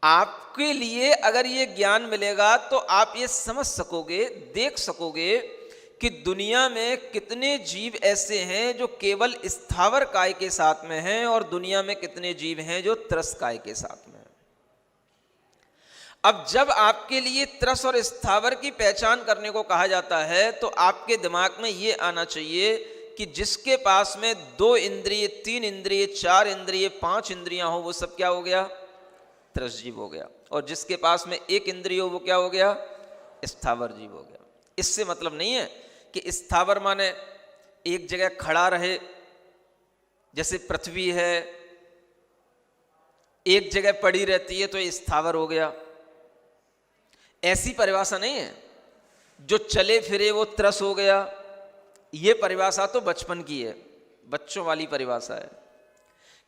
आपके लिए अगर ये ज्ञान मिलेगा तो आप ये समझ सकोगे, देख सकोगे कि दुनिया में कितने जीव ऐसे हैं जो केवल स्थावर काय के साथ में हैं और दुनिया में कितने जीव हैं जो त्रस काय के साथ में हैं। अब जब आपके लिए त्रस और स्थावर की पहचान करने को कहा जाता है तो आपके दिमाग में ये आना चाहिए कि जिसके पास में 2 इंद्रिय, 3 इंद्रिय, 4 इंद्रिय, 5 इंद्रियां हो वो सब क्या हो गया? त्रस जीव हो गया। और जिसके पास में 1 इंद्रिय हो वो क्या हो गया? स्थावर जीव हो गया। इससे मतलब नहीं है कि स्थावर माने एक जगह खड़ा रहे, जैसे पृथ्वी है एक जगह पड़ी रहती है तो ये स्थावर हो गया, ऐसी परिभाषा नहीं है। जो चले फिरे वो त्रस हो गया, ये परिभाषा तो बचपन की है, बच्चों वाली परिभाषा है।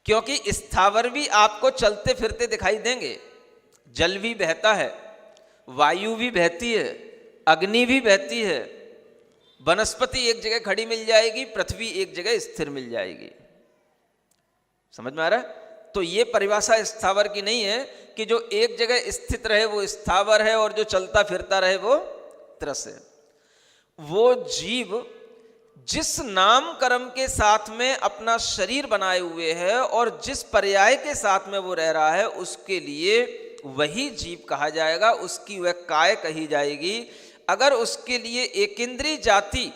क्योंकि स्थावर भी आपको चलते फिरते दिखाई देंगे, जल भी बहता है, वायु भी बहती है, अग्नि भी बहती है, वनस्पति एक जगह खड़ी मिल जाएगी, पृथ्वी एक जगह स्थिर मिल जाएगी। समझ में आ रहा है? तो ये परिभाषा स्थावर की नहीं है कि जो एक जगह स्थित रहे वो स्थावर है और जो चलता फिरता रहे वो त्रस है। वो जीव जिस नाम कर्म के साथ में अपना शरीर बनाए हुए है और जिस पर्याय के साथ में वो रह रहा है उसके लिए वही जीव कहा जाएगा, उसकी वह काय कही जाएगी। अगर उसके लिए एकेंद्रीय जाति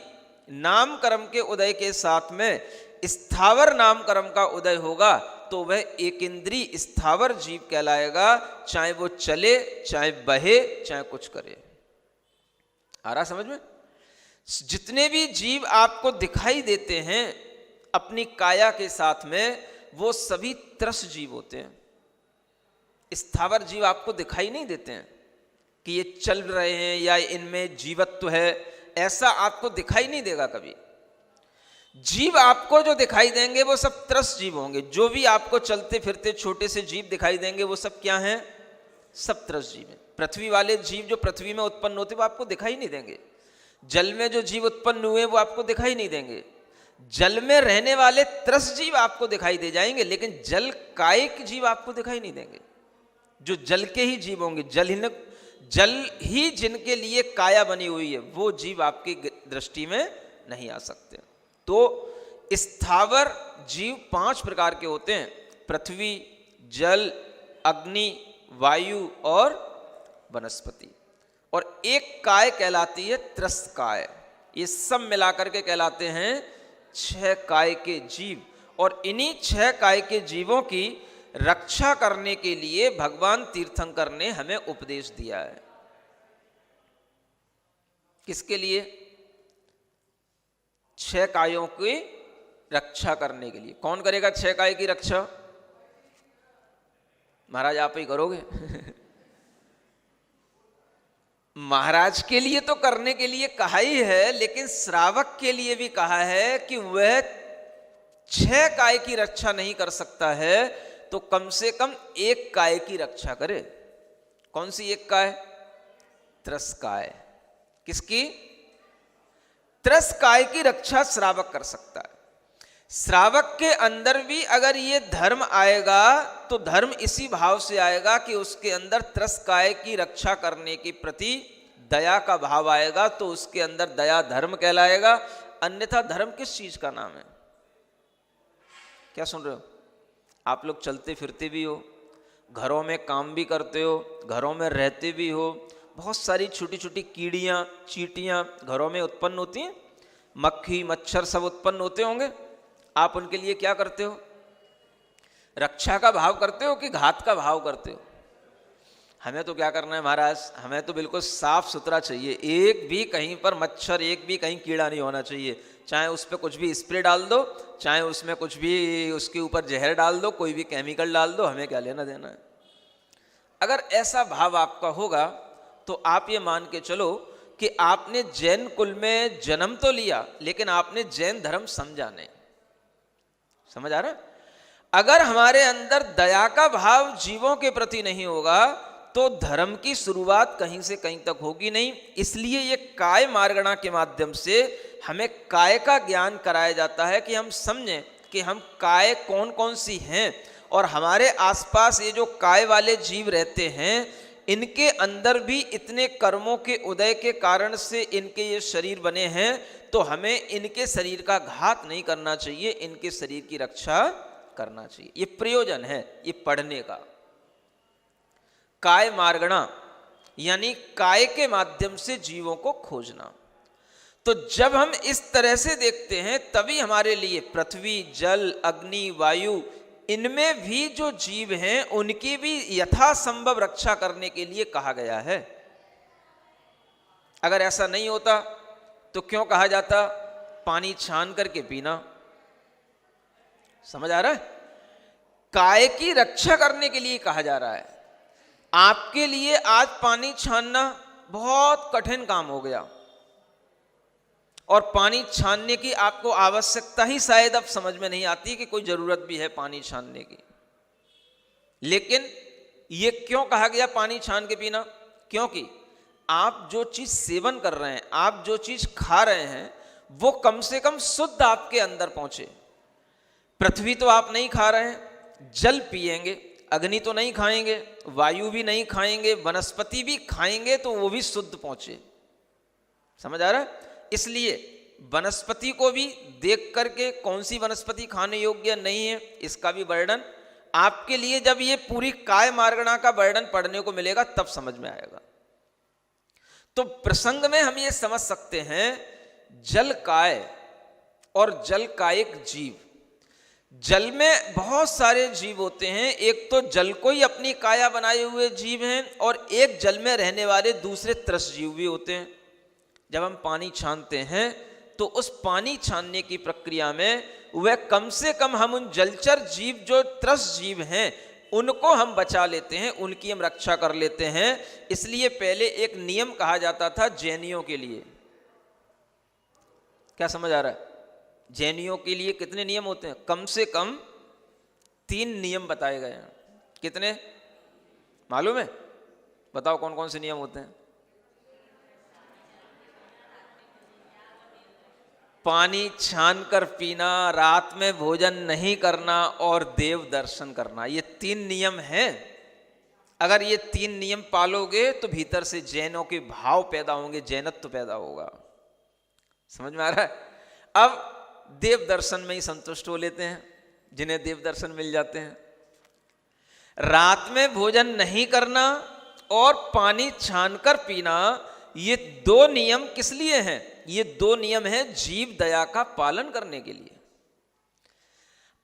नाम कर्म के उदय के साथ में स्थावर नाम कर्म का उदय होगा तो वह एकेंद्रीय स्थावर जीव कहलाएगा, चाहे वो चले, चाहे बहे, चाहे कुछ करे। आ रहा समझ में? जितने भी जीव आपको दिखाई देते हैं अपनी काया के साथ में वो सभी त्रस जीव होते हैं। स्थावर जीव आपको दिखाई नहीं देते हैं कि ये चल रहे हैं या इनमें जीवत्व है, ऐसा आपको दिखाई नहीं देगा कभी। जीव आपको जो दिखाई देंगे वो सब त्रस जीव होंगे। जो भी आपको चलते फिरते छोटे से जीव दिखाई देंगे वो सब क्या हैं? सब त्रस जीव हैं। पृथ्वी वाले जीव जो पृथ्वी में उत्पन्न होते वो आपको दिखाई नहीं देंगे। जल में जो जीव उत्पन्न हुए वो आपको दिखाई नहीं देंगे। जल में रहने वाले त्रस जीव आपको दिखाई दे जाएंगे, लेकिन जल कायिक जीव आपको दिखाई नहीं देंगे। जो जल के ही जीव होंगे, जल ही जिनके लिए काया बनी हुई है, वो जीव आपकी दृष्टि में नहीं आ सकते। तो स्थावर जीव 5 प्रकार के होते हैं: पृथ्वी, जल, अग्नि, वायु और वनस्पति। और एक काय कहलाती है त्रस काय। ये सब मिलाकर के कहलाते हैं 6 काय के जीव। और इन्हीं 6 काय के जीवों की रक्षा करने के लिए भगवान तीर्थंकर ने हमें उपदेश दिया है। किसके लिए? 6 कायों की रक्षा करने के लिए। कौन करेगा 6 काय की रक्षा? महाराज आप ही करोगे? महाराज के लिए तो करने के लिए कहा ही है, लेकिन श्रावक के लिए भी कहा है कि वह 6 काय की रक्षा नहीं कर सकता है तो कम से कम 1 काय की रक्षा करे। कौन सी 1 काय? त्रस काय। किसकी? त्रस काय की रक्षा श्रावक कर सकता है। श्रावक के अंदर भी अगर ये धर्म आएगा तो धर्म इसी भाव से आएगा कि उसके अंदर त्रस काय की रक्षा करने के प्रति दया का भाव आएगा, तो उसके अंदर दया धर्म कहलाएगा। अन्यथा धर्म किस चीज का नाम है? क्या सुन रहे हो? आप लोग चलते फिरते भी हो, घरों में काम भी करते हो, घरों में रहते भी हो, बहुत सारी छोटी छोटी कीड़ियाँ चींटियाँ घरों में उत्पन्न होती हैं, मक्खी मच्छर सब उत्पन्न होते होंगे। आप उनके लिए क्या करते हो? रक्षा का भाव करते हो कि घात का भाव करते हो? हमें तो क्या करना है महाराज, हमें तो बिल्कुल साफ सुथरा चाहिए। एक भी कहीं पर मच्छर, एक भी कहीं कीड़ा नहीं होना चाहिए। चाहे उस पर कुछ भी स्प्रे डाल दो, चाहे उसमें कुछ भी उसके ऊपर जहर डाल दो, कोई भी केमिकल डाल दो, हमें क्या लेना देना है। अगर ऐसा भाव आपका होगा तो आप ये मान के चलो कि आपने जैन कुल में जन्म तो लिया लेकिन आपने जैन धर्म समझा नहीं। समझ आ रहा है? अगर हमारे अंदर दया का भाव जीवों के प्रति नहीं होगा तो धर्म की शुरुआत कहीं से कहीं तक होगी नहीं। इसलिए ये काय मार्गणा के माध्यम से हमें काय का ज्ञान कराया जाता है कि हम समझें कि हम काय कौन कौन सी हैं और हमारे आसपास ये जो काय वाले जीव रहते हैं, इनके अंदर भी इतने कर्मों के उदय के कारण से इनके ये शरीर बने हैं, तो हमें इनके शरीर का घात नहीं करना चाहिए, इनके शरीर की रक्षा करना चाहिए। ये प्रयोजन है ये पढ़ने का। काय मार्गणा यानी काय के माध्यम से जीवों को खोजना। तो जब हम इस तरह से देखते हैं तभी हमारे लिए पृथ्वी, जल, अग्नि, वायु, इनमें भी जो जीव हैं उनकी भी यथासंभव रक्षा करने के लिए कहा गया है। अगर ऐसा नहीं होता तो क्यों कहा जाता पानी छान करके पीना? समझ आ रहा है? काय की रक्षा करने के लिए कहा जा रहा है। आपके लिए आज पानी छानना बहुत कठिन काम हो गया और पानी छानने की आपको आवश्यकता ही शायद अब समझ में नहीं आती कि कोई जरूरत भी है पानी छानने की। लेकिन ये क्यों कहा गया पानी छान के पीना? क्योंकि आप जो चीज सेवन कर रहे हैं, आप जो चीज खा रहे हैं, वो कम से कम शुद्ध आपके अंदर पहुंचे। पृथ्वी तो आप नहीं खा रहे हैं, जल पिएंगे, अग्नि तो नहीं खाएंगे, वायु भी नहीं खाएंगे, वनस्पति भी खाएंगे तो वो भी शुद्ध पहुंचे। समझ आ रहा है? इसलिए वनस्पति को भी देख करके कौन सी वनस्पति खाने योग्य नहीं है इसका भी वर्णन आपके लिए, जब ये पूरी काय मार्गणा का वर्णन पढ़ने को मिलेगा तब समझ में आएगा। तो प्रसंग में हम ये समझ सकते हैं जल काय और जल कायिक जीव। जल में बहुत सारे जीव होते हैं, एक तो जल को ही अपनी काया बनाए हुए जीव हैं और एक जल में रहने वाले दूसरे त्रस जीव भी होते हैं। जब हम पानी छानते हैं तो उस पानी छानने की प्रक्रिया में वह कम से कम हम उन जलचर जीव जो त्रस जीव हैं उनको हम बचा लेते हैं, उनकी हम रक्षा कर लेते हैं। इसलिए पहले एक नियम कहा जाता था जैनियों के लिए। क्या समझ आ रहा है? जैनियों के लिए कितने नियम होते हैं? कम से कम 3 नियम बताए गए हैं। कितने मालूम है? बताओ कौन कौन से नियम होते हैं? पानी छान कर पीना, रात में भोजन नहीं करना और देव दर्शन करना, ये 3 नियम हैं। अगर ये 3 नियम पालोगे तो भीतर से जैनों के भाव पैदा होंगे, जैनत्व पैदा होगा। समझ में आ रहा है? अब देव दर्शन में ही संतुष्ट हो लेते हैं जिन्हें देव दर्शन मिल जाते हैं। रात में भोजन नहीं करना और पानी छानकर पीना, ये 2 नियम किस लिए हैं? ये 2 नियम हैं जीव दया का पालन करने के लिए।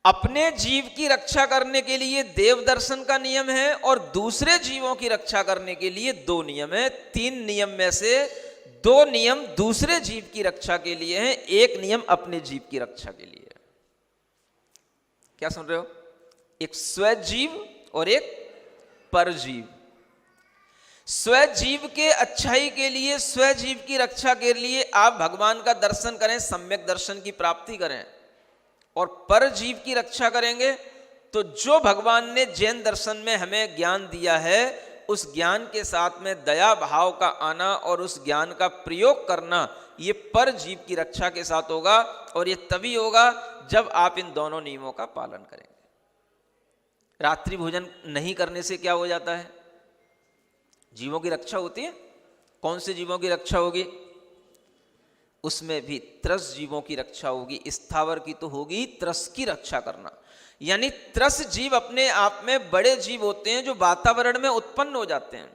अपने जीव की रक्षा करने के लिए देव दर्शन का नियम है और दूसरे जीवों की रक्षा करने के लिए 2 नियम है। 3 नियम में से 2 नियम दूसरे जीव की रक्षा के लिए हैं, 1 नियम अपने जीव की रक्षा के लिए है। क्या सुन रहे हो? एक स्वजीव और एक परजीव। स्वजीव के अच्छाई के लिए, स्वजीव की रक्षा के लिए आप भगवान का दर्शन करें, सम्यक दर्शन की प्राप्ति करें। और परजीव की रक्षा करेंगे तो जो भगवान ने जैन दर्शन में हमें ज्ञान दिया है उस ज्ञान के साथ में दया भाव का आना और उस ज्ञान का प्रयोग करना, ये परजीव की रक्षा के साथ होगा। और ये तभी होगा जब आप इन दोनों नियमों का पालन करेंगे। रात्रि भोजन नहीं करने से क्या हो जाता है? जीवों की रक्षा होती है। कौन से जीवों की रक्षा होगी? उसमें भी त्रस जीवों की रक्षा होगी। स्थावर की तो होगी, त्रस की रक्षा करना। यानी त्रस जीव अपने आप में बड़े जीव होते हैं जो वातावरण में उत्पन्न हो जाते हैं।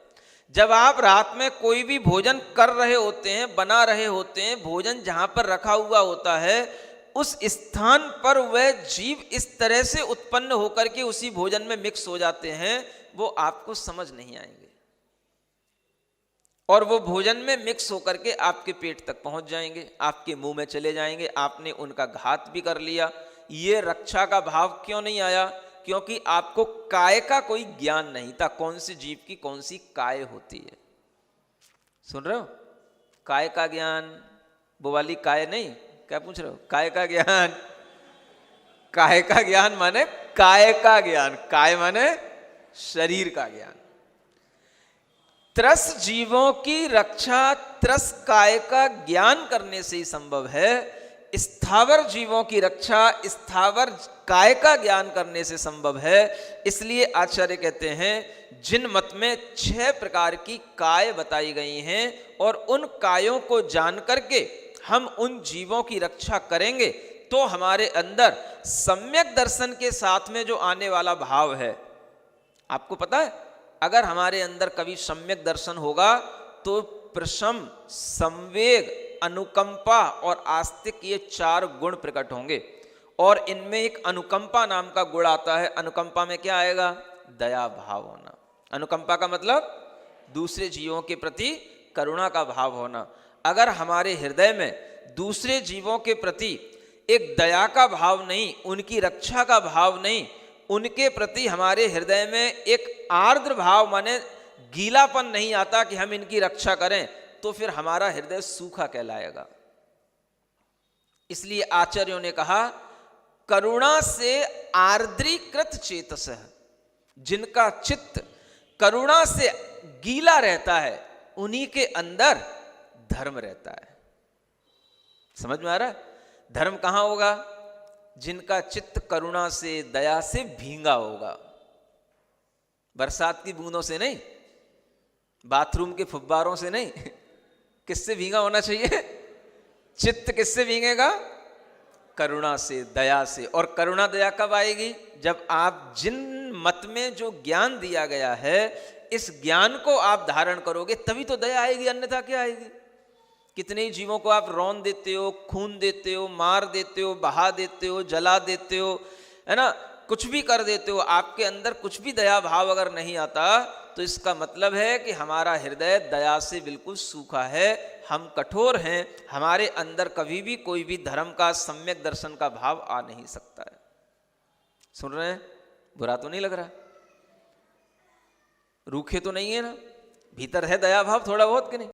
जब आप रात में कोई भी भोजन कर रहे होते हैं, बना रहे होते हैं, भोजन जहां पर रखा हुआ होता है उस स्थान पर वह जीव इस तरह से उत्पन्न होकर के उसी भोजन में मिक्स हो जाते हैं, वो आपको समझ नहीं आएंगे और वो भोजन में मिक्स होकर के आपके पेट तक पहुंच जाएंगे, आपके मुंह में चले जाएंगे, आपने उनका घात भी कर लिया। ये रक्षा का भाव क्यों नहीं आया? क्योंकि आपको काय का कोई ज्ञान नहीं था, कौन सी जीव की कौन सी काय होती है। सुन रहे हो? काय का ज्ञान, वो वाली काय नहीं। क्या पूछ रहे हो? काय का ज्ञान। काय का ज्ञान माने काय का ज्ञान, काय माने शरीर का ज्ञान। त्रस जीवों की रक्षा त्रस काय का ज्ञान करने से ही संभव है। स्थावर जीवों की रक्षा स्थावर काय का ज्ञान करने से संभव है। इसलिए आचार्य कहते हैं जिन मत में 6 प्रकार की काय बताई गई हैं और उन कायों को जान करके हम उन जीवों की रक्षा करेंगे तो हमारे अंदर सम्यक दर्शन के साथ में जो आने वाला भाव है, आपको पता है अगर हमारे अंदर कभी सम्यक दर्शन होगा तो प्रशम, संवेग, अनुकंपा और आस्तिक ये 4 गुण प्रकट होंगे। और इनमें एक अनुकंपा नाम का गुण आता है। अनुकंपा में क्या आएगा? दया भाव होना। अनुकंपा का मतलब दूसरे जीवों के प्रति करुणा का भाव होना। अगर हमारे हृदय में दूसरे जीवों के प्रति एक दया का भाव नहीं, उनकी रक्षा का भाव नहीं, उनके प्रति हमारे हृदय में एक आर्द्र भाव माने गीलापन नहीं आता कि हम इनकी रक्षा करें, तो फिर हमारा हृदय सूखा कहलाएगा। इसलिए आचार्यों ने कहा करुणा से आर्द्रीकृत चेतसः, जिनका चित्त करुणा से गीला रहता है उन्हीं के अंदर धर्म रहता है। समझ में आ रहा है? धर्म कहां होगा? जिनका चित्त करुणा से, दया से भींगा होगा। बरसात की बूंदों से नहीं, बाथरूम के फुब्बारों से नहीं। किससे भींगा होना चाहिए? चित्त किससे भींगेगा? करुणा से, दया से। और करुणा दया कब आएगी? जब आप जिन मत में जो ज्ञान दिया गया है इस ज्ञान को आप धारण करोगे तभी तो दया आएगी, अन्यथा क्या आएगी? कितने ही जीवों को आप रौन देते हो, खून देते हो, मार देते हो, बहा देते हो, जला देते हो, है ना, कुछ भी कर देते हो, आपके अंदर कुछ भी दया भाव अगर नहीं आता तो इसका मतलब है कि हमारा हृदय दया से बिल्कुल सूखा है, हम कठोर हैं, हमारे अंदर कभी भी कोई भी धर्म का सम्यक दर्शन का भाव आ नहीं सकता है। सुन रहे हैं? बुरा तो नहीं लग रहा? रूखे तो नहीं है ना? भीतर है दया भाव थोड़ा बहुत कि नहीं?